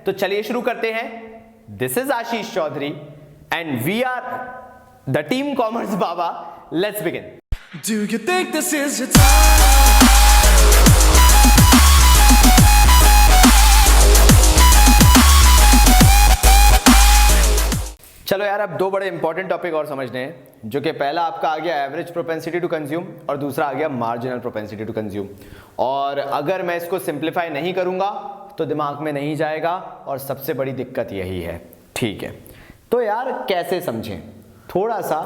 तो चलिए शुरू करते हैं। This is Ashish Chaudhary and we are the team Commerce Baba. Let's begin. Do you think this is your time? चलो यार, अब दो बड़े इंपॉर्टेंट टॉपिक और समझने हैं, जो कि पहला आपका आ गया एवरेज प्रोपेंसिटी टू कंज्यूम और दूसरा आ गया मार्जिनल प्रोपेंसिटी टू कंज्यूम। और अगर मैं इसको सिंप्लीफाई नहीं करूंगा तो दिमाग में नहीं जाएगा और सबसे बड़ी दिक्कत यही है। ठीक है, तो यार कैसे समझें, थोड़ा सा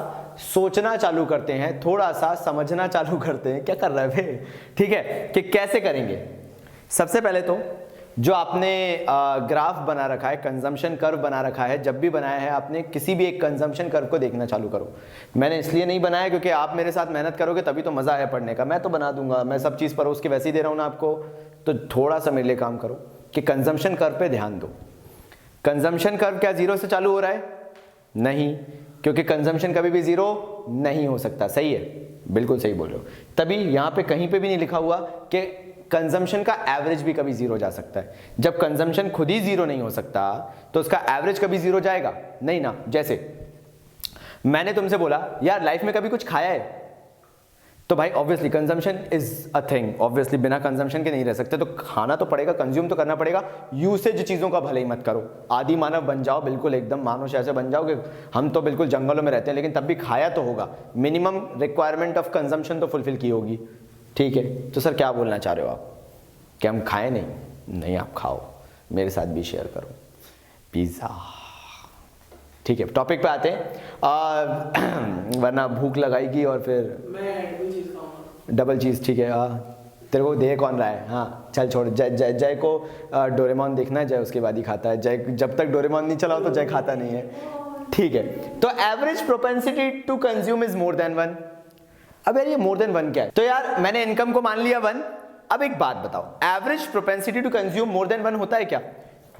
सोचना चालू करते हैं, थोड़ा सा समझना चालू करते हैं। क्या कर रहा है भाई? ठीक है, कि कैसे करेंगे। सबसे पहले तो जो आपने ग्राफ बना रखा है, कंजम्पशन कर्व बना रखा है, जब भी बनाया है आपने किसी भी एक कंजम्पशन कर्व को देखना चालू करो। मैंने इसलिए नहीं बनाया क्योंकि आप मेरे साथ मेहनत करोगे तभी तो मज़ा है पढ़ने का। मैं तो बना दूंगा, मैं सब चीज़ परोस के वैसे ही दे रहा हूँ ना आपको। तो थोड़ा सा मेरे लिए काम करो कि कंजम्पशन कर्व पे ध्यान दो। कंजम्पशन कर्व क्या जीरो से चालू हो रहा है? नहीं, क्योंकि कंजम्पशन कभी भी जीरो नहीं हो सकता। सही है, बिल्कुल सही बोल रहे हो। तभी यहाँ पे कहीं पे भी नहीं लिखा हुआ कि कंजम्पशन का एवरेज भी कभी जीरो जा सकता है। जब कंजम्पशन खुद ही जीरो नहीं हो सकता तो उसका एवरेज कभी जीरो जाएगा नहीं ना। जैसे मैंने तुमसे बोला यार लाइफ में कभी कुछ खाया है, तो भाई obviously consumption is a thing, obviously बिना कंजम्पशन के नहीं रह सकते, तो खाना तो पड़ेगा, कंज्यूम तो करना पड़ेगा। यूसेज चीज़ों का भले ही मत करो, आदि मानव बन जाओ, बिल्कुल एकदम मानुष ऐसे बन जाओ कि हम तो बिल्कुल जंगलों में रहते हैं, लेकिन तब भी खाया तो होगा, मिनिमम रिक्वायरमेंट ऑफ कंजम्पशन तो फुलफिल की होगी। ठीक है, तो सर क्या बोलना चाह रहे हो आप कि हम खाएं? नहीं, आप खाओ, मेरे साथ भी शेयर करो पिज़्ज़ा। ठीक है, टॉपिक पे आते हैं वरना भूख लगाएगी और फिर मैं डबल चीज़। ठीक है, तेरे को दे कौन रहा है? हाँ चल छोड़, जय को डोरेमोन देखना है, जय उसके बाद ही खाता है। जय जब तक डोरेमोन नहीं चलाओ तो जय खाता नहीं है। ठीक है, तो average propensity to consume is more than 1। अब यार ये मोर देन 1 क्या है? तो यार मैंने इनकम को मान लिया 1। अब एक बात बताओ, average propensity to consume more than 1 होता है क्या?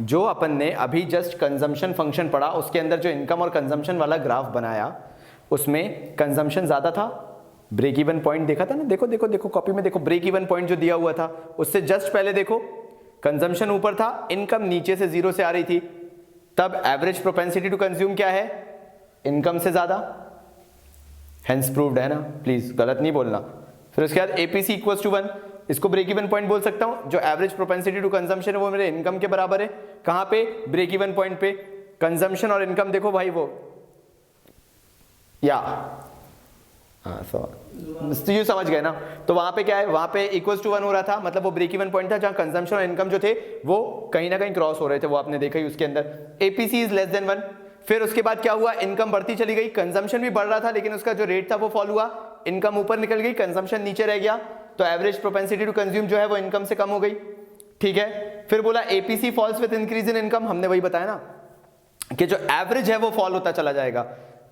जो अपन ने अभी जस्ट कंजम्पशन फंक्शन पढ़ा, उसके अंदर जो इनकम और कंजम्पशन वाला ग्राफ बनाया, उसमें कंजम्पशन ज्यादा था, ब्रेक इवन पॉइंट देखा था ना। देखो देखो देखो, कॉपी में देखो, ब्रेक इवन पॉइंट जो दिया हुआ था उससे जस्ट पहले देखो कंजम्पशन ऊपर था, इनकम नीचे से जीरो से आ रही थी। तब एवरेज प्रोपेंसिटी टू कंज्यूम क्या है? इनकम से ज्यादा। हेंस प्रूव्ड है ना, प्लीज गलत नहीं बोलना। फिर उसके बाद एपीसी इक्वल्स टू 1, इसको ब्रेक इवन पॉइंट बोल सकता हूं। जो एवरेज प्रोपेंसिटी टू कंजम्पशन है वो मेरे इनकम के बराबर है। कहां पे? ब्रेक इवन पॉइंट पे। कंजम्पशन और इनकम देखो भाई, वो या तो यू समझ गए ना। तो वहां पे क्या है, वहां पे इक्वल्स टू 1 हो रहा था, मतलब वो ब्रेक इवन पॉइंट था जहां कंजम्पशन और इनकम जो थे वो कहीं ना कहीं क्रॉस हो रहे थे, वो आपने देखा ही उसके अंदर। APC is less than 1। फिर उसके बाद क्या हुआ, इनकम बढ़ती चली गई, कंजम्पशन भी बढ़ रहा था लेकिन उसका जो रेट था वो फॉल हुआ, इनकम ऊपर निकल गई, कंजम्पशन नीचे रह गया, तो एवरेज प्रोपेंसिटी टू कंज्यूम जो है वो इनकम से कम हो गई। ठीक है, फिर बोला APC falls with increase in income. हमने वही बताया ना कि जो एवरेज है वो फॉल होता चला जाएगा।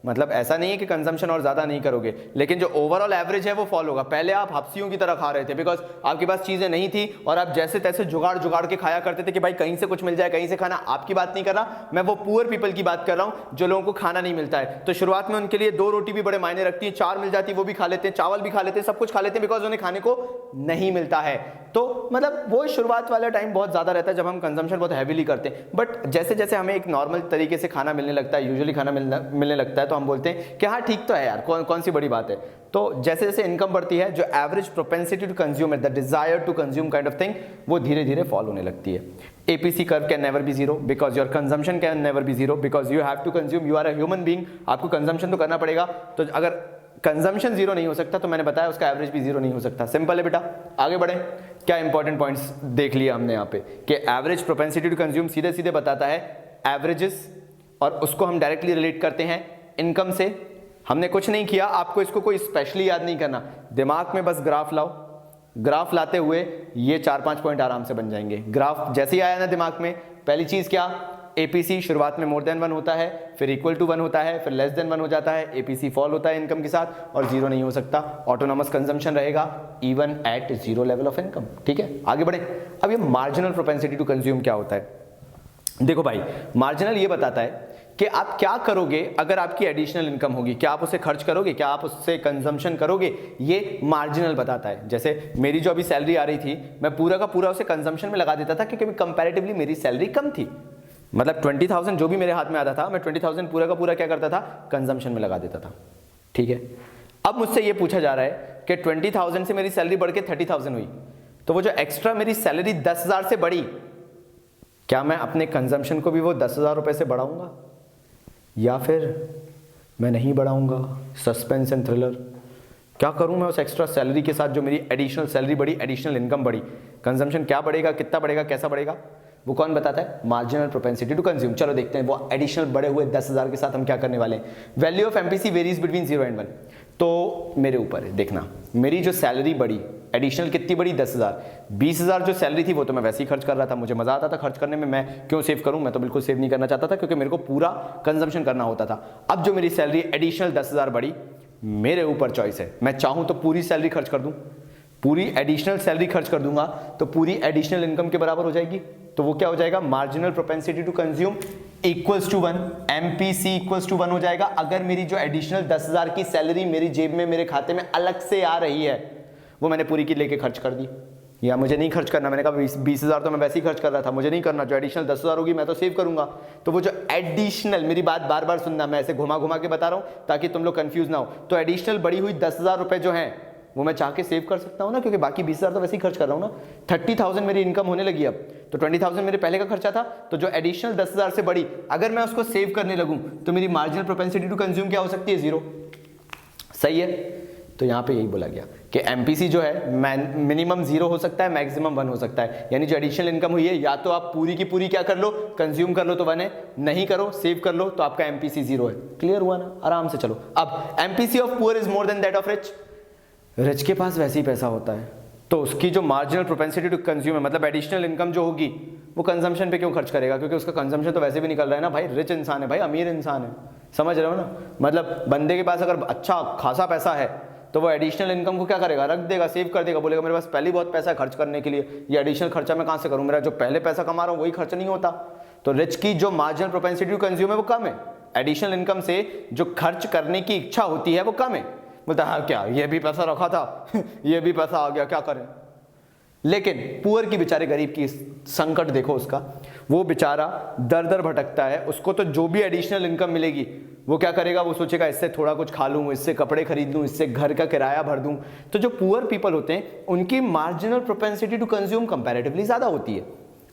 मतलब ऐसा नहीं है कि कंजम्पशन और ज्यादा नहीं करोगे, लेकिन जो ओवरऑल एवरेज है वो फॉल होगा। पहले आप हफ्सियों की तरह खा रहे थे बिकॉज आपके पास चीजें नहीं थी और आप जैसे तैसे जुगाड़ के खाया करते थे कि भाई कहीं से कुछ मिल जाए, कहीं से खाना। आपकी बात नहीं कर रहा मैं, वो पुअर पीपल की बात कर रहा हूं जो लोगों को खाना नहीं मिलता है। तो शुरुआत में उनके लिए 2 रोटी भी बड़े मायने रखती है, 4 मिल जाती है वो भी खा लेते हैं, चावल भी खा लेते हैं, सब कुछ खा लेते हैं बिकॉज उन्हें खाने को नहीं मिलता है। तो मतलब वो शुरुआत वाला टाइम बहुत ज्यादा रहता है जब हम कंजम्पशन बहुत हैवीली करते हैं। बट जैसे जैसे हमें एक नॉर्मल तरीके से खाना मिलने लगता है, यूजुअली खाना मिलने लगता है, तो हम बोलते हैं कि हाँ ठीक तो है यार, कौन सी बड़ी बात है। तो जैसे जैसे इनकम बढ़ती है, जो एवरेज प्रोपेंसिटी टू कंज्यूम है, the desire to consume kind of thing, वो धीरे धीरे फॉल होने लगती है। APC curve can never be zero because your consumption can never be zero because you have to consume, you are a human being, आपको consumption तो करना पड़ेगा। तो अगर कंजम्पशन जीरो नहीं हो सकता तो मैंने बताया उसका एवरेज भी जीरो नहीं हो सकता। सिंपल है बेटा, आगे बढ़े। क्या इंपॉर्टेंट पॉइंट्स देख लिया हमने यहाँ पे कि एवरेज प्रोपेंसिटी टू कंज्यूम सीधे सीधे बताता है एवरेजेस, और उसको हम डायरेक्टली रिलेट करते हैं इनकम से। हमने कुछ नहीं किया, आपको इसको कोई स्पेशली याद नहीं करना, दिमाग में बस ग्राफ लाओ, ग्राफ लाते हुए ये 4-5 पॉइंट आराम से बन जाएंगे। ग्राफ जैसे ही आया ना दिमाग में, पहली चीज क्या, एपीसी शुरुआत में मोर देन 1 होता है, फिर इक्वल टू 1 होता है, फिर लेस देन 1 हो जाता है, एपीसी फॉल होता है इनकम के साथ और जीरो नहीं हो सकता। ऑटोनॉमस कंजम्पशन रहेगा even at zero level of income. ठीक है, आगे बढ़े। अब ये मार्जिनल प्रोपेंसिटी टू कंज्यूम क्या होता है? देखो भाई, मार्जिनल ये बताता है कि आप क्या करोगे अगर आपकी एडिशनल इनकम होगी, क्या आप उसे खर्च करोगे, क्या आप उससे कंजम्पशन करोगे, ये मार्जिनल बताता है। जैसे मेरी जो अभी सैलरी आ रही थी, मैं पूरा का पूरा उसे कंजम्पशन में लगा देता था क्योंकि कंपैरेटिवली मेरी सैलरी कम थी। मतलब 20,000 जो भी मेरे हाथ में आता था, मैं 20,000 पूरा का पूरा क्या करता था, कंजम्पशन में लगा देता था। ठीक है, अब मुझसे ये पूछा जा रहा है कि 20,000 से मेरी सैलरी बढ़ के 30,000 हुई, तो वो जो एक्स्ट्रा मेरी सैलरी 10,000 से बढ़ी, क्या मैं अपने कंजम्पशन को भी वो 10,000 रुपये से बढ़ाऊंगा या फिर मैं नहीं बढ़ाऊंगा? Suspense and thriller. क्या करूं मैं उस एक्स्ट्रा सैलरी के साथ, जो मेरी एडिशनल सैलरी बढ़ी, एडिशनल इनकम बढ़ी, कंजम्पशन क्या बढ़ेगा, कितना बढ़ेगा, कैसा बढ़ेगा, वो कौन बताता है? Marginal propensity to consume. चलो देखते हैं वो एडिशनल बढ़े हुए 10,000 के साथ हम क्या करने वाले हैं। Value of MPC varies between 0 and 1। तो मेरे ऊपर है, देखना मेरी जो सैलरी बढ़ी, एडिशनल कितनी बढ़ी, 10,000। 20,000 जो सैलरी थी वो तो मैं वैसे ही खर्च कर रहा था, मुझे मजा आता था खर्च करने में, मैं क्यों सेव करूं? मैं तो बिल्कुल सेव नहीं करना चाहता था, क्योंकि मेरे को पूरा कंजम्पशन करना होता था। अब जो मेरी सैलरी एडिशनल 10,000 बढ़ी, मेरे ऊपर चॉइस है, मैं चाहूं तो पूरी सैलरी खर्च कर दूं, पूरी एडिशनल सैलरी खर्च कर दूंगा तो पूरी एडिशनल इनकम के बराबर हो जाएगी। तो वो क्या हो जाएगा? Marginal propensity to consume equals to 1, MPC equals to 1 हो जाएगा। अगर मेरी जो एडिशनल 10,000 की सैलरी मेरी जेब में, मेरे खाते में अलग से आ रही है, वो मैंने पूरी की लेके खर्च कर दी, या मुझे नहीं खर्च करना, मैंने कहा 20,000 तो मैं वैसे ही खर्च कर रहा था, मुझे नहीं करना, जो एडिशनल 10,000 होगी मैं तो सेव करूंगा। तो वो जो एडिशनल, मेरी बात बार बार सुनना, मैं ऐसे घुमा घुमा के बता रहा हूं ताकि तुम लोग कंफ्यूज ना हो। तो एडिशनल बढ़ी हुई 10,000 रुपए जो है वो मैं चाह के सेव कर सकता हूं ना, क्योंकि बाकी 20,000 तो वैसे ही खर्च कर रहा हूं ना। 30,000 मेरी इनकम होने लगी अब, तो 20,000 मेरे पहले का खर्चा था, तो जो एडिशनल 10,000 से बढ़ी, अगर मैं उसको सेव करने लगूं तो मेरी मार्जिनल प्रोपेंसिटी टू कंज्यूम क्या हो सकती है? 0। सही है, तो यहां पे यही बोला गया कि एमपीसी जो है मिनिमम 0 हो सकता है, मैक्सिमम 1 हो सकता है। यानी जो एडिशनल इनकम हुई है, या तो आप पूरी की पूरी क्या कर लो, कंज्यूम कर लो तो 1 है, नहीं करो सेव कर लो तो आपका एमपीसी 0 है। क्लियर हुआ ना? आराम से चलो। अब MPC of poor is more then that of rich. Rich के पास वैसे ही पैसा होता है, तो उसकी जो मार्जिनल प्रोपेंसिटी टू कंज्यूम है, मतलब एडिशनल इनकम जो होगी, वो कंजम्पशन पे क्यों खर्च करेगा? क्योंकि उसका कंजम्पशन तो वैसे भी निकल रहा है ना भाई। रिच इंसान है भाई, अमीर इंसान है, समझ रहे हो ना? मतलब बंदे के पास अगर अच्छा खासा पैसा है तो वो एडिशनल इनकम को क्या करेगा? रख देगा, सेव कर देगा, बोलेगा मेरे पास पहले ही बहुत पैसा है खर्च करने के लिए, ये एडिशनल खर्चा मैं कहां से करूं, मेरा जो पहले पैसा कमा रहा हूं वही खर्च नहीं होता। तो रिच की जो मार्जिनल प्रोपेंसिटी टू कंज्यूम है वो कम है, एडिशनल इनकम से जो खर्च करने की इच्छा होती है वो कम है। बोलता है क्या ये भी पैसा रखा था ये भी पैसा आ गया, क्या करें? लेकिन पुअर की, बेचारे गरीब की संकट देखो उसका, वो बेचारा दर दर भटकता है, उसको तो जो भी एडिशनल इनकम मिलेगी वो क्या करेगा? वो सोचेगा इससे थोड़ा कुछ खा लूं, इससे कपड़े खरीद लूं, इससे घर का किराया भर दूं। तो जो पुअर पीपल होते हैं उनकी marginal propensity to consume comparatively ज्यादा होती है,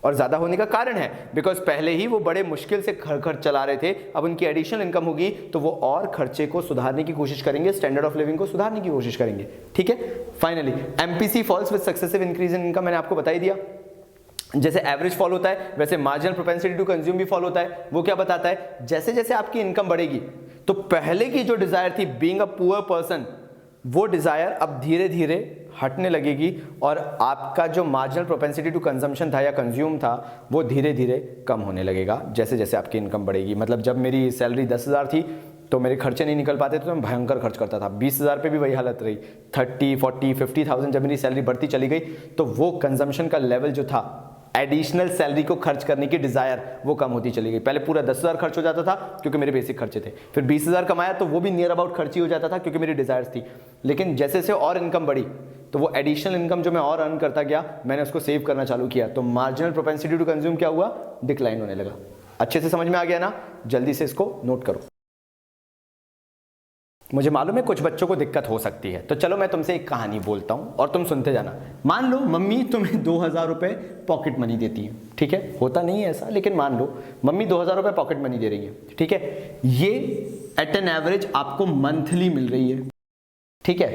और ज्यादा होने का कारण है बिकॉज पहले ही वो बड़े मुश्किल से घर चला रहे थे, अब उनकी एडिशनल इनकम होगी तो वो और खर्चे को सुधारने की कोशिश करेंगे, स्टैंडर्ड ऑफ लिविंग को सुधारने की कोशिश करेंगे। ठीक है, finally MPC falls with successive increase in income, मैंने आपको बता ही दिया। जैसे एवरेज फॉल होता है वैसे मार्जिनल प्रोपेंसिटी टू कंज्यूम भी फॉल होता है। वो क्या बताता है? जैसे जैसे आपकी इनकम बढ़ेगी तो पहले की जो डिजायर थी बीइंग अ पुअर पर्सन, वो डिजायर अब धीरे धीरे हटने लगेगी, और आपका जो मार्जिनल प्रोपेंसिटी टू कंजम्पशन था या कंज्यूम था वो धीरे धीरे कम होने लगेगा जैसे जैसे आपकी इनकम बढ़ेगी। मतलब जब मेरी सैलरी 10,000 थी तो मेरे खर्चे नहीं निकल पाते थे, तो मैं भयंकर खर्च करता था। 20,000 पे भी वही हालत रही। 30, 40, 50,000 जब मेरी सैलरी बढ़ती चली गई तो वो कंजम्पशन का लेवल जो था, एडिशनल सैलरी को खर्च करने की डिजायर, वो कम होती चली गई। पहले पूरा 10,000 खर्च हो जाता था क्योंकि मेरे बेसिक खर्चे थे, फिर 20,000 कमाया तो वो भी नियर अबाउट खर्च ही हो जाता था क्योंकि मेरी डिजायर्स थी। लेकिन जैसे जैसे और इनकम बढ़ी तो वो एडिशनल इनकम जो मैं और अर्न करता गया, मैंने उसको सेव करना चालू किया, तो मार्जिनल प्रोपेंसिटी टू कंज्यूम क्या हुआ? डिक्लाइन होने लगा। अच्छे से समझ में आ गया ना? जल्दी से इसको नोट करो। मुझे मालूम है कुछ बच्चों को दिक्कत हो सकती है, तो चलो मैं तुमसे एक कहानी बोलता हूं और तुम सुनते जाना। मान लो मम्मी तुम्हें 2,000 रुपए पॉकेट मनी देती है, ठीक है? होता नहीं है ऐसा, लेकिन मान लो मम्मी 2,000 रुपए पॉकेट मनी दे रही है, ठीक है? ये एट एन एवरेज आपको मंथली मिल रही है, ठीक है?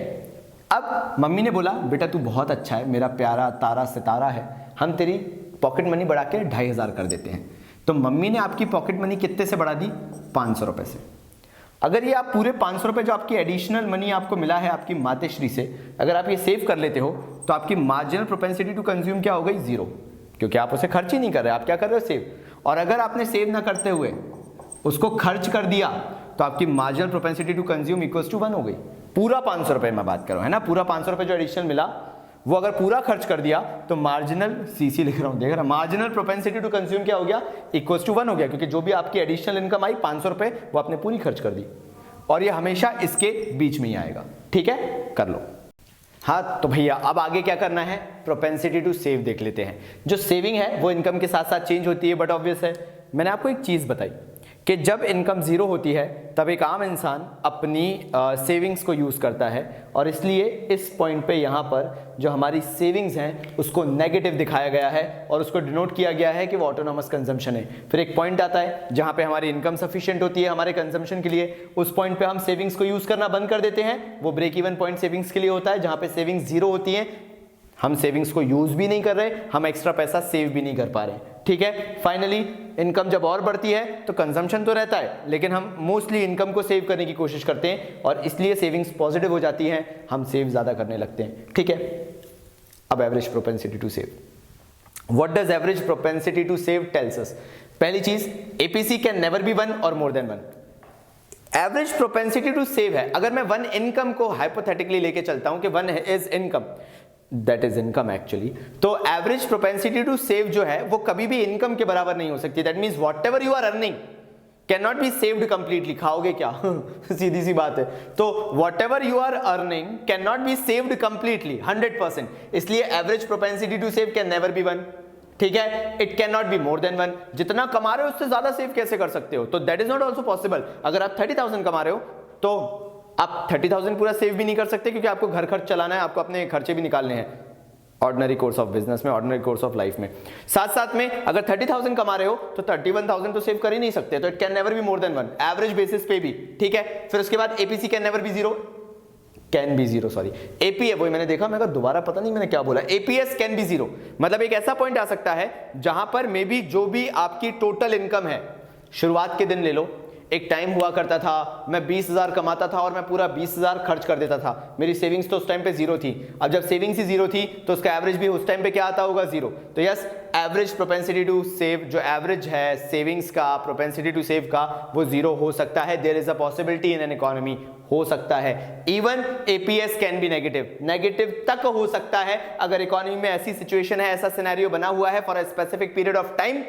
अब मम्मी ने बोला बेटा तू बहुत अच्छा है, मेरा प्यारा तारा सितारा है, हम तेरी पॉकेट मनी बढ़ा के 2,500 कर देते हैं। तो मम्मी ने आपकी पॉकेट मनी कितने से बढ़ा दी? 500 रुपए से। अगर ये आप पूरे 500 रुपए जो आपकी एडिशनल मनी आपको मिला है आपकी मातेश्री से, अगर आप ये सेव कर लेते हो तो आपकी मार्जिनल प्रोपेंसिटी टू कंज्यूम क्या हो गई? 0, क्योंकि आप उसे खर्च ही नहीं कर रहे, आप क्या कर रहे हो? सेव। और अगर आपने सेव ना करते हुए उसको खर्च कर दिया तो आपकी marginal propensity to consume equals to 1 हो गई। पूरा 500 रुपए मैं बात कर रहा हूं, है ना? पूरा 500 रुपए जो एडिशनल मिला वो अगर पूरा खर्च कर दिया तो मार्जिनल, सीसी लिख रहा हूं, देख रहा, मार्जिनल प्रोपेंसिटी टू कंज्यूम क्या हो गया? इक्वल्स टू 1 हो गया, क्योंकि जो भी आपकी एडिशनल इनकम आई 500 रुपए वो आपने पूरी खर्च कर दी, और ये हमेशा इसके बीच में ही आएगा। ठीक है, कर लो। हाँ तो भैया अब आगे क्या करना है? प्रोपेंसिटी टू सेव देख लेते हैं। जो सेविंग है वो इनकम के साथ साथ चेंज होती है, बट ऑब्वियस है मैंने आपको एक चीज़ बताई कि जब इनकम ज़ीरो होती है तब एक आम इंसान अपनी सेविंग्स को यूज़ करता है, और इसलिए इस पॉइंट पे यहाँ पर जो हमारी सेविंग्स हैं उसको नेगेटिव दिखाया गया है और उसको डिनोट किया गया है कि वो ऑटोनॉमस कंजम्पशन है। फिर एक पॉइंट आता है जहाँ पे हमारी इनकम सफिशिएंट होती है हमारे कंजम्पशन के लिए, उस पॉइंट पे हम सेविंग्स को यूज़ करना बंद कर देते हैं। वो ब्रेक इवन पॉइंट सेविंग्स के लिए होता है जहाँ पे सेविंग्स जीरो होती है, हम सेविंग्स को यूज भी नहीं कर रहे, हम एक्स्ट्रा पैसा सेव भी नहीं कर पा रहे। ठीक है, फाइनली इनकम जब और बढ़ती है तो कंजम्पशन तो रहता है, लेकिन हम मोस्टली इनकम को सेव करने की कोशिश करते हैं और इसलिए सेविंग्स पॉजिटिव हो जाती हैं, हम सेव ज्यादा करने लगते हैं। ठीक है, अब average propensity to save, what does average propensity to save tells us? पहली चीज, एपीसी कैन नेवर बी 1 और more than 1। Average propensity to save है, अगर मैं 1 इनकम को हाइपोथेटिकली लेके चलता हूं कि 1 is income, that is income actually, तो एवरेज प्रोपेंसिटी टू सेव जो है वो कभी भी इनकम के बराबर नहीं हो सकती। That means whatever you are earning can not be saved completely. खाओगे क्या? सीधी सी बात है। तो whatever you are earning can not be saved completely 100%, इसलिए average propensity to save can never be 1। ठीक है, it can not be more than 1। जितना कमा रहे हो उससे ज्यादा सेव कैसे कर सकते हो? तो that is not also possible. अगर आप 30,000 कमा रहे हो तो आप 30,000 पूरा सेव भी नहीं कर सकते, क्योंकि आपको घर खर्च चलाना है, आपको अपने खर्चे भी निकालने हैं ऑर्डिनरी कोर्स ऑफ बिजनेस में, ऑर्डिनरी कोर्स ऑफ लाइफ में। साथ साथ में अगर 30,000 कमा रहे हो तो 31,000 तो सेव कर ही नहीं सकते, तो it can never B more than 1 average basis पे भी। ठीक है, फिर उसके बाद APC can never B 0, can be 0 sorry, APA, वही मैंने देखा, मैं दोबारा पता नहीं मैंने क्या बोला, एपीएस कैन बी 0, मतलब एक ऐसा पॉइंट आ सकता है जहां पर मे बी जो भी आपकी टोटल इनकम है, शुरुआत के दिन ले लो, एक टाइम हुआ करता था मैं 20,000 कमाता था और मैं पूरा 20,000 खर्च कर देता था, मेरी सेविंग्स तो उस टाइम पे 0 थी। अब जब सेविंग्स ही 0 थी तो उसका एवरेज भी उस टाइम पे क्या आता होगा? 0। तो yes, average propensity to save, जो एवरेज है सेविंग्स का, प्रोपेंसिटी टू सेव का, वो 0 हो सकता है। There is a possibility in an economy, हो सकता है। Even APS can be negative, negative तक हो सकता है अगर इकोनॉमी में ऐसी सिचुएशन है, ऐसा सिनेरियो बना हुआ है for a specific period of time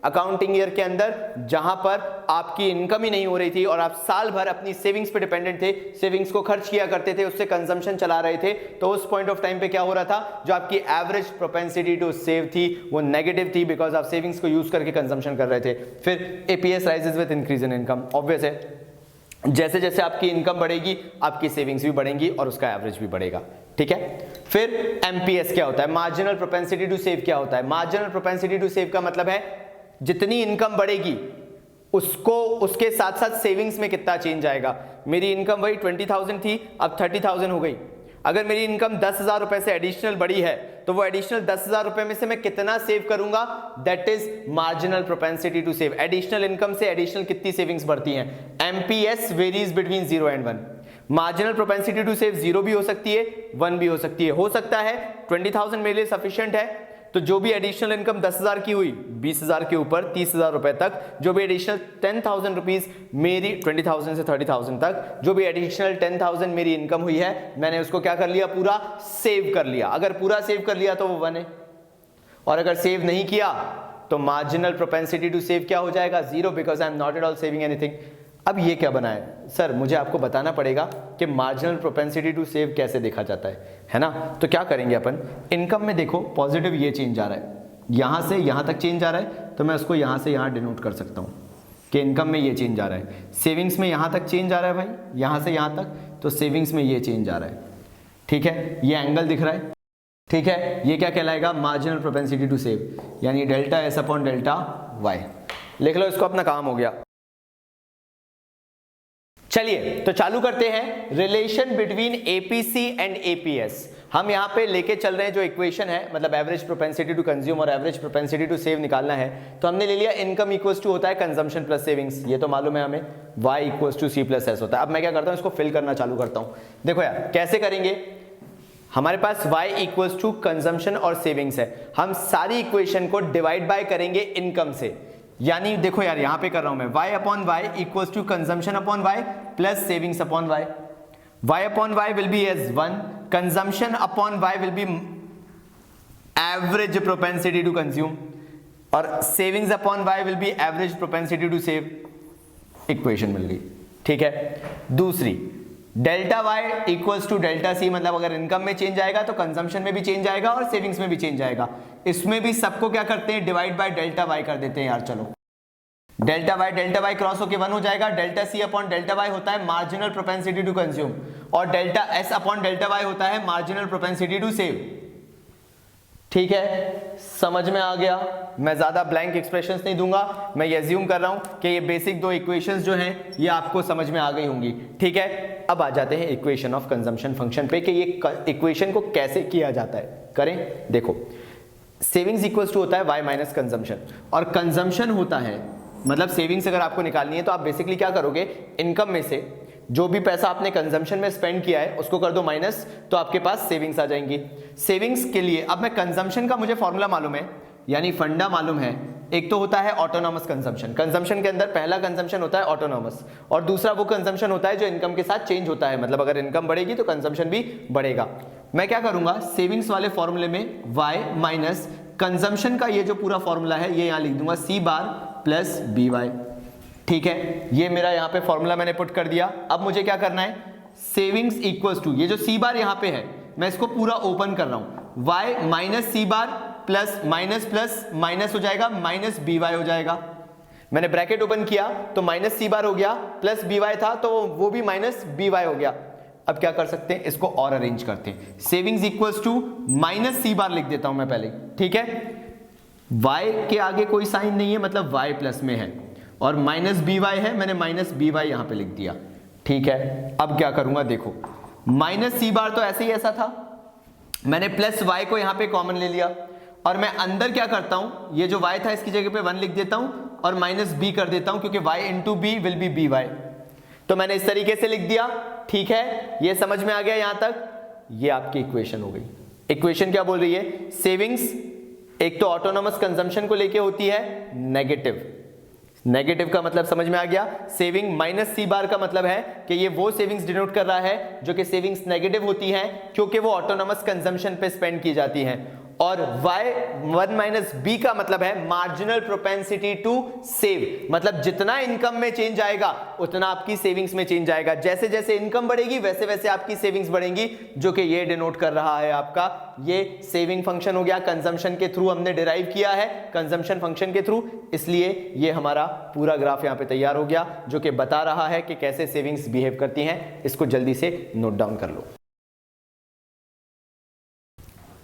accounting year के अंदर, जहां पर आपकी इनकम ही नहीं हो रही थी और आप साल भर अपनी सेविंग्स पे डिपेंडेंट थे, सेविंग्स को खर्च किया करते थे, उससे कंजम्पशन चला रहे थे, तो उस पॉइंट ऑफ टाइम पे क्या हो रहा था, जो आपकी एवरेज प्रोपेंसिटी टू सेव थी वो नेगेटिव थी, बिकॉज आप सेविंग्स को यूज करके कंजम्पशन कर रहे थे। फिर APS rises with increase in income, obvious है, जैसे जैसे आपकी इनकम बढ़ेगी आपकी सेविंग्स भी बढ़ेंगी और उसका एवरेज भी बढ़ेगा। ठीक है, फिर एमपीएस क्या होता है, मार्जिनल प्रोपेंसिटी टू सेव क्या होता है? मार्जिनल प्रोपेंसिटी टू सेव का मतलब है जितनी इनकम बढ़ेगी उसको, उसके साथ साथ सेविंग्स में कितना चेंज आएगा। मेरी इनकम वही 20,000 थी, अब 30,000 हो गई। अगर मेरी इनकम 10,000 रुपए से एडिशनल बढ़ी है तो वो एडिशनल 10,000 रुपए में से मैं कितना सेव करूंगा, that is marginal propensity to save. Additional income से एडिशनल कितनी सेविंग्स बढ़ती हैं? MPS varies between 0 and 1। Marginal propensity to save 0 भी हो सकती है, 1 भी हो सकती है। हो सकता है 20,000 मेरे लिए सफिशिएंट है, तो जो भी एडिशनल इनकम 10,000 की हुई, 20,000 के ऊपर 30,000 रुपए तक, जो भी एडिशनल 10,000 रुपीज मेरी 20,000 से 30,000 तक, जो भी एडिशनल 10,000 मेरी इनकम हुई है, मैंने उसको क्या कर लिया, पूरा सेव कर लिया। अगर पूरा सेव कर लिया तो वो 1 है, और अगर सेव नहीं किया तो मार्जिनल प्रोपेंसिटी टू सेव क्या हो जाएगा? 0, because I am not at all saving anything. अब ये क्या बना है सर, मुझे आपको बताना पड़ेगा कि मार्जिनल प्रोपेंसिटी टू सेव कैसे देखा जाता है ना? तो क्या करेंगे अपन, इनकम में देखो पॉजिटिव ये चेंज आ रहा है, यहां से यहां तक चेंज आ रहा है, तो मैं उसको यहां से यहां डिनोट कर सकता हूं कि इनकम में ये चेंज आ रहा है। सेविंग्स में यहां तक चेंज आ रहा है भाई, यहां से यहां तक, तो सेविंग्स में ये चेंज आ रहा है। ठीक है, ये एंगल दिख रहा है। ठीक है, ये क्या कहलाएगा? मार्जिनल प्रोपेंसिटी टू सेव, यानी delta S upon delta Y. लिख लो इसको, अपना काम हो गया। चलिए तो चालू करते हैं relation between APC and APS. हम यहां पे लेके चल रहे हैं जो इक्वेशन है, मतलब एवरेज प्रोपेंसिटी टू कंज्यूम और एवरेज प्रोपेंसिटी टू सेव निकालना है, तो हमने ले लिया इनकम इक्वल्स टू होता है कंजम्पशन प्लस सेविंग्स, ये तो मालूम है हमें, y equals to C plus S होता है। अब मैं क्या करता हूं, इसको फिल करना चालू करता हूं। देखो यार कैसे करेंगे, हमारे पास y इक्वल्स टू कंजम्पशन और सेविंग्स है, हम सारी इक्वेशन को डिवाइड बाय करेंगे इनकम से, यानी देखो यार यहां पे कर रहा हूं मैं, y upon Y equals to consumption upon Y plus savings upon Y. y upon Y will be as 1, consumption upon Y will be average propensity to consume, और savings upon Y will be average propensity to save. Equation मिल गई। ठीक है, दूसरी delta Y equals to delta C, मतलब अगर income में change आएगा तो कंजम्पशन में भी चेंज आएगा और सेविंग्स में भी चेंज आएगा। इसमें भी सबको क्या करते हैं, डिवाइड बाय डेल्टा वाई कर देते हैं यार। चलो डेल्टा वाई क्रॉस होके 1 हो जाएगा। Delta C upon delta Y होता है मार्जिनल प्रोपेंसिटी टू कंज्यूम, और delta S upon delta Y होता है मार्जिनल प्रोपेंसिटी टू सेव। ठीक है, समझ में आ गया। मैं ज्यादा ब्लैंक एक्सप्रेशंस नहीं दूंगा, मैं ये अज्यूम कर रहा हूं कि ये बेसिक दो इक्वेशंस जो हैं ये आपको समझ में आ गई होंगी। ठीक है, अब आ जाते हैं इक्वेशन ऑफ कंजम्पशन फंक्शन पे कि ये इक्वेशन को कैसे किया जाता है। करें, देखो सेविंग्स इक्वल्स टू होता है y माइनस कंजम्पशन, और कंजम्पशन होता है मतलब सेविंग्स अगर आपको निकालनी है तो आप बेसिकली क्या करोगे, इनकम में से जो भी पैसा आपने कंजम्पशन में स्पेंड किया है उसको कर दो माइनस, तो आपके पास सेविंग्स आ जाएंगी। सेविंग्स के लिए अब मैं कंजम्पशन का मुझे फॉर्मूला मालूम है, यानी फंडा मालूम है। एक तो होता है ऑटोनॉमस कंजम्पशन, कंजम्पशन के अंदर पहला कंजम्पशन होता है ऑटोनॉमस, और दूसरा वो कंजम्पशन होता है जो इनकम के साथ चेंज होता है, मतलब अगर इनकम बढ़ेगी तो कंजम्पशन भी बढ़ेगा। मैं क्या करूंगा, सेविंग्स वाले फॉर्मूले में y माइनस कंजम्पशन का ये जो पूरा फॉर्मूला है ये यहां लिख दूंगा c बार प्लस बी वाई। ठीक है, ये मेरा यहाँ पे फॉर्मूला मैंने पुट कर दिया। अब मुझे क्या करना है, सेविंग्स इक्वल्स टू ये जो सी बार यहाँ पे है मैं इसको पूरा ओपन कर रहा हूं, y माइनस सी बार प्लस माइनस हो जाएगा माइनस बी वाई हो जाएगा। मैंने ब्रैकेट ओपन किया तो माइनस सी बार हो गया, प्लस बी वाई था तो वो भी माइनस बी वाई हो गया। अब क्या कर सकते हैं, इसको और अरेंज करते हैं। सेविंग्स इक्वल्स टू माइनस सी बार लिख देता हूं मैं पहले। ठीक है, y के आगे कोई साइन नहीं है मतलब y प्लस में है, और माइनस बी वाई है, मैंने माइनस बी वाई यहां पे लिख दिया। ठीक है, अब क्या करूंगा, देखो माइनस सी बार तो ऐसे ही ऐसा था, मैंने प्लस y को यहां पे कॉमन ले लिया, और मैं अंदर क्या करता हूं, ये जो y था इसकी जगह पे 1 लिख देता हूं और माइनस b कर देता हूं, क्योंकि y into B will be B Y. तो मैंने इस तरीके से लिख दिया। ठीक है, ये समझ में आ गया यहां तक। ये आपकी इक्वेशन हो गई। इक्वेशन क्या बोल रही है, सेविंग्स एक तो ऑटोनॉमस कंजम्पशन को लेके होती है नेगेटिव, नेगेटिव का मतलब समझ में आ गया। सेविंग माइनस सी बार का मतलब है कि ये वो सेविंग्स डिनोट कर रहा है जो कि सेविंग्स नेगेटिव होती हैं क्योंकि वो ऑटोनॉमस कंजम्पशन पे स्पेंड की जाती हैं। और y1 माइनस बी का मतलब है मार्जिनल प्रोपेंसिटी टू सेव, मतलब जितना इनकम में चेंज आएगा उतना आपकी सेविंग्स में चेंज आएगा। जैसे जैसे इनकम बढ़ेगी वैसे वैसे आपकी सेविंग्स बढ़ेंगी, जो कि ये डिनोट कर रहा है आपका ये सेविंग फंक्शन हो गया। कंजम्पशन के थ्रू हमने डिराइव किया है, कंजम्पशन फंक्शन के थ्रू, इसलिए ये हमारा पूरा ग्राफ यहां पे तैयार हो गया जो कि बता रहा है कि कैसे सेविंग्स बिहेव करती हैं। इसको जल्दी से नोट डाउन कर लो।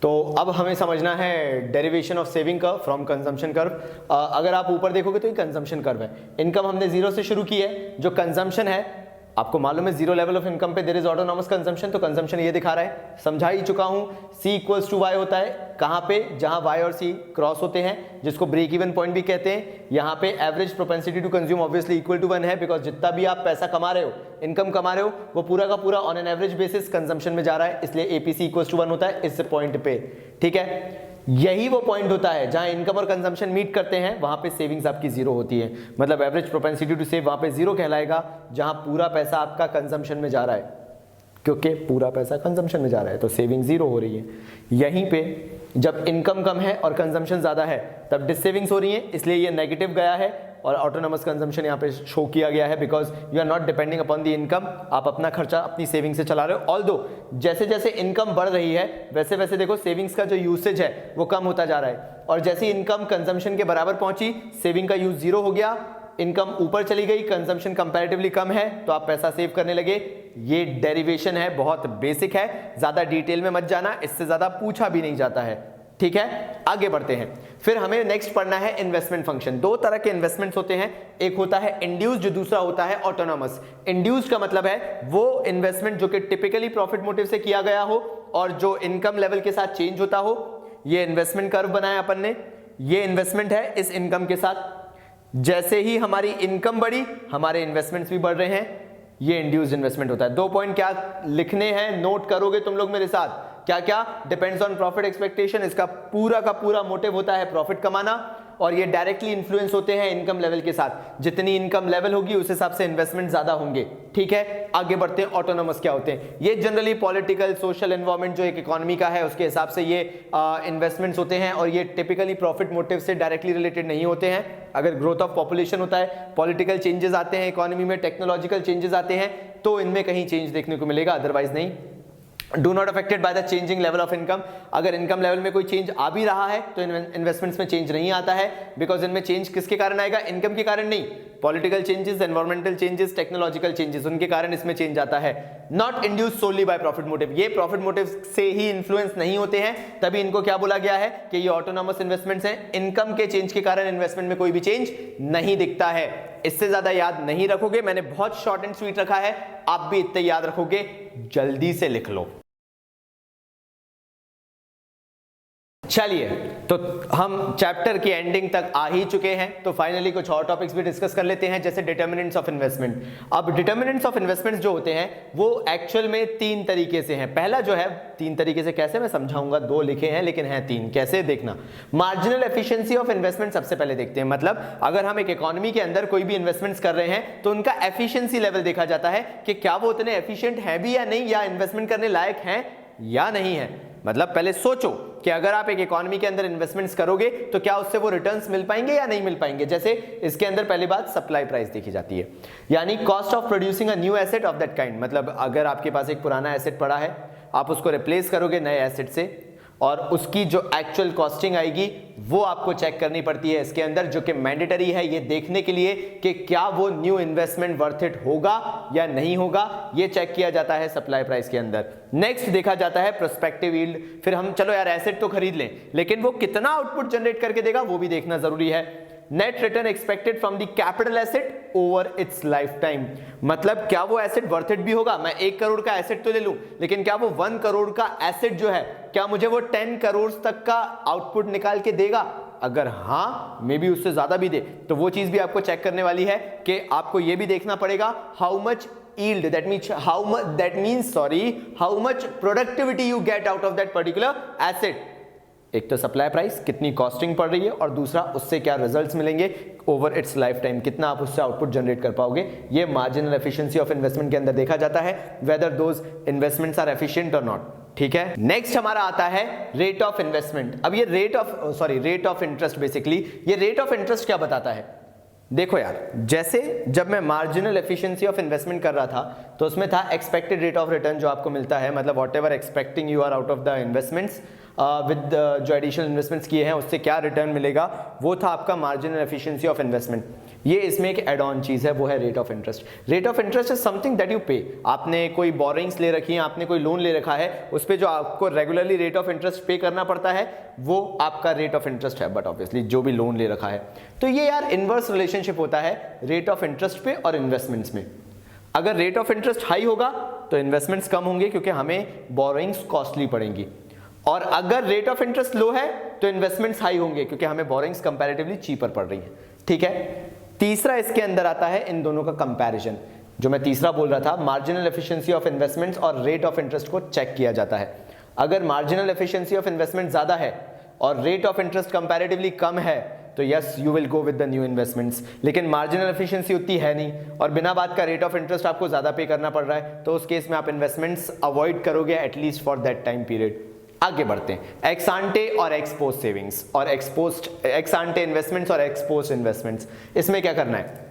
तो अब हमें समझना है derivation of saving curve from consumption curve. अगर आप ऊपर देखोगे तो ये कंजम्पशन कर्व है। इनकम हमने जीरो से शुरू की है, जो कंजम्पशन है आपको मालूम है जीरो लेवल ऑफ इनकम पे देयर इज ऑटोनॉमस कंजम्पशन, तो कंजम्पशन ये दिखा रहा है, समझा ही चुका हूं। C इक्वल्स टू वाई होता है कहां पे, जहां y और C क्रॉस होते हैं, जिसको ब्रेक इवन पॉइंट भी कहते हैं। यहां पे average propensity to consume obviously equal to 1 है, बिकॉज जितना भी आप पैसा कमा रहे हो, इनकम कमा रहे हो, वो पूरा का पूरा on an average basis consumption में जा रहा है, इसलिए APC इक्वल्स टू 1 होता है इस पॉइंट पे। ठीक है, यही वो पॉइंट होता है जहां इनकम और कंजम्पशन मीट करते हैं, वहां पे सेविंग्स आपकी जीरो होती है, मतलब एवरेज प्रोपेंसिटी टू सेव वहां पे जीरो कहलाएगा, जहां पूरा पैसा आपका कंजम्पशन में जा रहा है, क्योंकि पूरा पैसा कंजम्पशन में जा रहा है तो सेविंग जीरो हो रही है। यहीं पे जब इनकम कम है और कंजम्पशन ज्यादा है तब डिससेविंग्स हो रही है, इसलिए ये नेगेटिव गया है और ऑटोनॉमस कंजम्पशन यहाँ पे शो किया गया है, because you are not depending upon the income. आप अपना खर्चा अपनी सेविंग से चला रहे हो। ऑल्दो जैसे जैसे इनकम बढ़ रही है वैसे वैसे देखो सेविंग्स का जो यूसेज है वो कम होता जा रहा है, और जैसे इनकम कंजम्पशन के बराबर पहुंची सेविंग का यूज जीरो हो गया, इनकम ऊपर चली गई, कंजम्पशन कंपैरेटिवली कम है तो आप पैसा सेव करने लगे। ये डेरिवेशन है, बहुत बेसिक है, ज्यादा डिटेल में मत जाना, इससे ज्यादा पूछा भी नहीं जाता है। ठीक है, आगे बढ़ते हैं। फिर हमें नेक्स्ट पढ़ना है इन्वेस्टमेंट फंक्शन। दो तरह के इन्वेस्टमेंट्स होते हैं, एक होता है इंड्यूस्ड, दूसरा होता है ऑटोनॉमस। इंड्यूस्ड का मतलब है वो इन्वेस्टमेंट जो कि टिपिकली प्रॉफिट मोटिव से किया गया हो और जो इनकम लेवल के साथ चेंज होता हो। ये इन्वेस्टमेंट कर्व बनाया अपन ने, ये इन्वेस्टमेंट है इस इनकम के साथ। जैसे ही हमारी इनकम बढ़ी हमारे इन्वेस्टमेंट्स भी बढ़ रहे हैं, ये इंड्यूस्ड इन्वेस्टमेंट होता है। 2 पॉइंट क्या लिखने हैं, नोट करोगे तुम लोग मेरे साथ, क्या क्या, डिपेंड्स ऑन प्रॉफिट एक्सपेक्टेशन, इसका पूरा का पूरा मोटिव होता है प्रॉफिट कमाना, और ये डायरेक्टली इन्फ्लुएंस होते हैं इनकम लेवल के साथ। जितनी इनकम लेवल होगी उस हिसाब से इन्वेस्टमेंट ज्यादा होंगे। ठीक है, आगे बढ़ते हैं। ऑटोनॉमस क्या होते हैं, ये जनरली पॉलिटिकल सोशल एनवायरनमेंट जो एक इकोनॉमी का है उसके हिसाब से ये इन्वेस्टमेंट्स होते हैं, और ये टिपिकली प्रॉफिट मोटिव से डायरेक्टली रिलेटेड नहीं होते हैं। अगर ग्रोथ ऑफ पॉपुलेशन होता है, पॉलिटिकल चेंजेस आते हैं इकोनॉमी में, टेक्नोलॉजिकल चेंजेस आते हैं, तो इनमें कहीं चेंज देखने को मिलेगा, अदरवाइज नहीं। Do not affected by the changing level of income. अगर इनकम लेवल में कोई चेंज आ भी रहा है तो इन्वेस्टमेंट्स में चेंज नहीं आता है, बिकॉज इनमें चेंज किसके कारण आएगा, इनकम के कारण नहीं, political changes, environmental changes, technological changes, उनके कारण इसमें चेंज आता है। Not induced solely by profit motive, ये प्रॉफिट मोटिव से ही इन्फ्लुएंस नहीं होते हैं, तभी इनको क्या बोला गया है कि ये ऑटोनॉमस इन्वेस्टमेंट्स हैं। इनकम के चेंज के कारण इन्वेस्टमेंट में कोई भी चेंज नहीं दिखता है। इससे ज्यादा याद नहीं रखोगे, मैंने बहुत शॉर्ट एंड स्वीट रखा है, आप भी इतने याद रखोगे, जल्दी से लिख लो। चलिए, तो हम चैप्टर की एंडिंग तक आ ही चुके हैं, तो फाइनली कुछ और टॉपिक्स भी डिस्कस कर लेते हैं, जैसे डिटर्मिनेंट्स ऑफ इन्वेस्टमेंट। अब डिटर्मिनेंट्स ऑफ इन्वेस्टमेंट्स जो होते हैं वो एक्चुअल में 3 तरीके से हैं। पहला जो है 3 तरीके से कैसे मैं समझाऊंगा, 2 लिखे हैं लेकिन है 3, कैसे देखना। मार्जिनल एफिशिएंसी ऑफ इन्वेस्टमेंट सबसे पहले देखते हैं, मतलब अगर हम एक इकोनॉमी के अंदर कोई भी इन्वेस्टमेंट्स कर रहे हैं तो उनका एफिशिएंसी लेवल देखा जाता है कि क्या वो उतने एफिशिएंट है भी या नहीं, या इन्वेस्टमेंट करने लायक हैं या नहीं है। मतलब पहले सोचो कि अगर आप एक इकोनॉमी के अंदर इन्वेस्टमेंट्स करोगे तो क्या उससे वो रिटर्न्स मिल पाएंगे या नहीं मिल पाएंगे। जैसे इसके अंदर पहली बात सप्लाई प्राइस देखी जाती है, यानी cost of producing a new asset of that kind. मतलब अगर आपके पास एक पुराना एसेट पड़ा है, आप उसको रिप्लेस करोगे नए एसेट से, और उसकी जो एक्चुअल कॉस्टिंग आएगी वो आपको चेक करनी पड़ती है इसके अंदर, जो कि मैंडेटरी है ये देखने के लिए कि क्या वो न्यू इन्वेस्टमेंट वर्थ इट होगा या नहीं होगा, ये चेक किया जाता है सप्लाई प्राइस के अंदर। नेक्स्ट देखा जाता है प्रोस्पेक्टिव यील्ड। फिर हम चलो यार एसेट तो खरीद लें, लेकिन वो कितना आउटपुट जनरेट करके देगा वो भी देखना जरूरी है। Net return expected from the capital asset over it's life time, मतलब क्या वो एसेट वर्थ इट भी होगा। मैं 1 करोड़ का एसेट तो ले लूं, लेकिन क्या वो 1 करोड़ का एसेट जो है क्या मुझे वो 10 करोड़ तक का आउटपुट निकाल के देगा। अगर हाँ, मे बी उससे ज्यादा भी दे, तो वो चीज भी आपको चेक करने वाली है कि आपको ये भी देखना पड़ेगा how much yield, that means how much productivity you get out of that particular asset। एक तो सप्लाई प्राइस कितनी कॉस्टिंग पड़ रही है, और दूसरा उससे क्या रिजल्ट्स मिलेंगे ओवर इट्स लाइफ टाइम, कितना आप उससे आउटपुट जनरेट कर पाओगे। ये मार्जिनल एफिशिएंसी ऑफ इन्वेस्टमेंट के अंदर देखा जाता है, whether those investments are efficient और नॉट। ठीक है, नेक्स्ट हमारा आता है रेट ऑफ इन्वेस्टमेंट। अब ये रेट ऑफ इंटरेस्ट, बेसिकली ये रेट ऑफ इंटरेस्ट क्या बताता है। देखो यार, जैसे जब मैं मार्जिनल एफिशिएंसी ऑफ इन्वेस्टमेंट कर रहा था तो उसमें था एक्सपेक्टेड रेट ऑफ रिटर्न जो आपको मिलता है, मतलब whatever expecting you are out of the investments with जो एडिशनल इन्वेस्टमेंट्स किए हैं उससे क्या रिटर्न मिलेगा, वो था आपका मार्जिनल एफिशिएंसी ऑफ इन्वेस्टमेंट। ये इसमें एक एड ऑन चीज है, वो है rate of interest. Rate of interest is something that you पे। आपने कोई बोरिंग्स ले रखी है, आपने कोई लोन ले रखा है, उस पर जो आपको रेगुलरली रेट ऑफ इंटरेस्ट पे करना पड़ता है वो आपका रेट ऑफ इंटरेस्ट है। बट ऑब्वियसली जो भी लोन ले रखा है, तो ये यार इनवर्स रिलेशनशिप होता है रेट ऑफ इंटरेस्ट पे और इन्वेस्टमेंट्स में। अगर रेट ऑफ इंटरेस्ट हाई होगा तो इन्वेस्टमेंट्स कम होंगे क्योंकि हमें बोरिंग्स कॉस्टली पड़ेंगी, और अगर रेट ऑफ इंटरेस्ट लो है तो इन्वेस्टमेंट्स हाई होंगे क्योंकि हमें बोरिंग्स कंपैरेटिवली चीपर पड़ रही है। ठीक है, तीसरा इसके अंदर आता है इन दोनों का कंपैरिजन, जो मैं तीसरा बोल रहा था, मार्जिनल एफिशिएंसी ऑफ इन्वेस्टमेंट्स और रेट ऑफ इंटरेस्ट को चेक किया जाता है। अगर मार्जिनल एफिशिएंसी ऑफ इन्वेस्टमेंट ज्यादा है और रेट ऑफ इंटरेस्ट कंपैरेटिवली कम है तो yes you will go with the new investments. लेकिन मार्जिनल एफिशिएंसी उतनी है नहीं और बिना बात का रेट ऑफ इंटरेस्ट आपको ज्यादा पे करना पड़ रहा है, तो उस केस में आप इन्वेस्टमेंट्स अवॉइड करोगे at least for that time period. आगे बढ़ते हैं, एक्स आंटे और एक्सपोज सेविंग्स और एक्स आंटे इन्वेस्टमेंट्स और एक्सपोज इन्वेस्टमेंट्स। इसमें क्या करना है,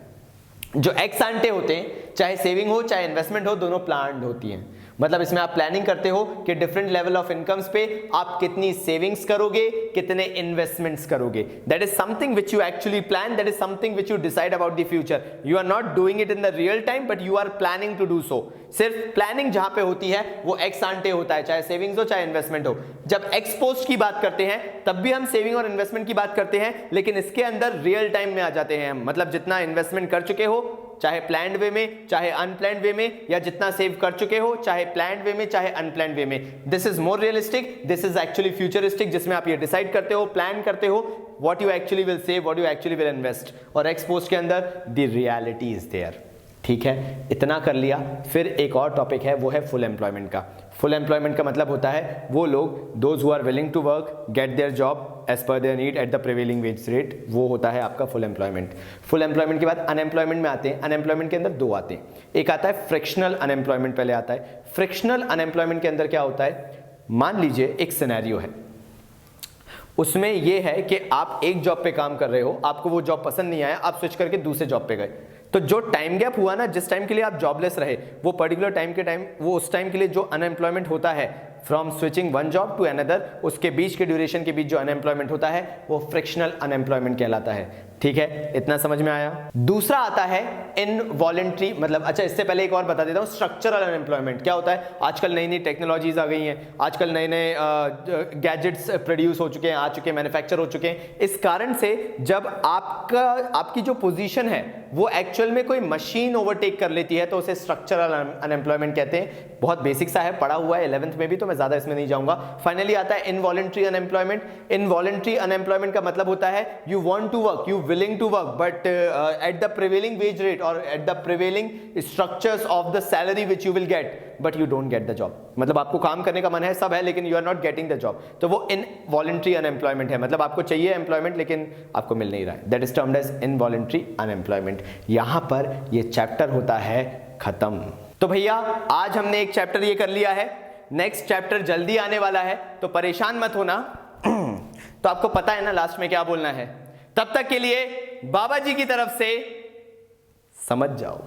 जो एक्स आंटे होते हैं, चाहे सेविंग हो चाहे इन्वेस्टमेंट हो, दोनों प्लान्ड होती हैं। मतलब इसमें आप प्लानिंग करते हो कि डिफरेंट लेवल ऑफ इनकम्स पे आप कितनी सेविंग्स करोगे, कितने इन्वेस्टमेंट्स करोगे। That is something which you actually plan, that is something which you decide about the future. You are not doing it in the real time but you are planning to do so. सिर्फ planning जहां पे होती है वो x आंटे होता है, चाहे savings हो चाहे इन्वेस्टमेंट हो। जब एक्सपोज की बात करते हैं तब भी हम सेविंग और इन्वेस्टमेंट की बात करते हैं, लेकिन इसके अंदर रियल टाइम में आ जाते हैं हम। मतलब जितना इन्वेस्टमेंट कर चुके हो, चाहे प्लान्ड वे में चाहे अनप्लान्ड वे में, या जितना सेव कर चुके हो चाहे प्लान्ड वे में चाहे अनप्लान्ड वे में, this is more realistic, this is actually futuristic, जिसमें आप ये डिसाइड करते हो, प्लान करते हो what you actually will save, what you actually will invest. और एक्सपोज के अंदर द रियलिटी इज देयर। ठीक है, इतना कर लिया। फिर एक और टॉपिक है, वो है फुल एम्प्लॉयमेंट का। फुल एम्प्लॉयमेंट का मतलब होता है वो लोग, those who are willing to work, get their job as per their need at the prevailing wage rate, वो होता है आपका फुल एम्प्लॉयमेंट। फुल एम्प्लॉयमेंट के बाद अनएम्प्लॉयमेंट में आते हैं। अनएम्प्लॉयमेंट के अंदर 2 आते हैं, एक आता है फ्रिक्शनल अनएम्प्लॉयमेंट, पहले आता है। फ्रिक्शनल अनएम्प्लॉयमेंट के अंदर क्या होता है, मान लीजिए एक सिनेरियो है, उसमें यह है कि आप एक जॉब पे काम कर रहे हो, आपको वो जॉब पसंद नहीं आया, आप स्विच करके दूसरे जॉब पे गए। तो जो टाइम गैप हुआ ना, जिस टाइम के लिए आप जॉबलेस रहे, वो पर्टिकुलर टाइम के टाइम, वो उस टाइम के लिए जो अनएम्प्लॉयमेंट होता है from switching one job to another, उसके बीच के ड्यूरेशन के बीच जो अनएम्प्लॉयमेंट होता है वो फ्रिक्शनल अनएम्प्लॉयमेंट कहलाता है। ठीक है, इतना समझ में आया। दूसरा आता है इनवॉलेंट्री, मतलब अच्छा इससे पहले एक और बता देता हूँ, स्ट्रक्चरल अनएम्प्लॉयमेंट क्या होता है। आजकल नई नई टेक्नोलॉजीज आ गई हैं, आजकल नए नए गैजेट्स प्रोड्यूस हो चुके हैं, आ चुके हैं, मैन्युफैक्चर हो चुके हैं। इस कारण से जब आपकी जो पोजीशन है वो एक्चुअल में कोई मशीन ओवरटेक कर लेती है तो उसे स्ट्रक्चरल अनएम्प्लॉयमेंट कहते हैं। बहुत बेसिक सा है, पढ़ा हुआ है 11th में भी, तो मैं ज्यादा इसमें नहीं जाऊंगा। फाइनली आता है इनवॉलेंट्री अनएम्प्लॉयमेंट। इनवॉलेंट्री अनएम्प्लॉयमेंट का मतलब होता है you want to work, you willing to work but at the prevailing wage rate or at the prevailing structures of the salary which you will get but you don't get the job। मतलब आपको काम करने का मन है, सब है, लेकिन you are not getting the job, तो वो involuntary unemployment है। मतलब आपको चाहिए employment लेकिन आपको मिल नहीं रहा है, that is termed as involuntary unemployment। यहां पर ये चैप्टर होता है खत्म। तो भैया आज हमने एक चैप्टर ये कर लिया है, नेक्स्ट चैप्टर जल्दी आने वाला है, तो परेशान मत होना। तो आपको पता है ना लास्ट में क्या बोलना है। तब तक के लिए बाबा जी की तरफ से समझ जाओ।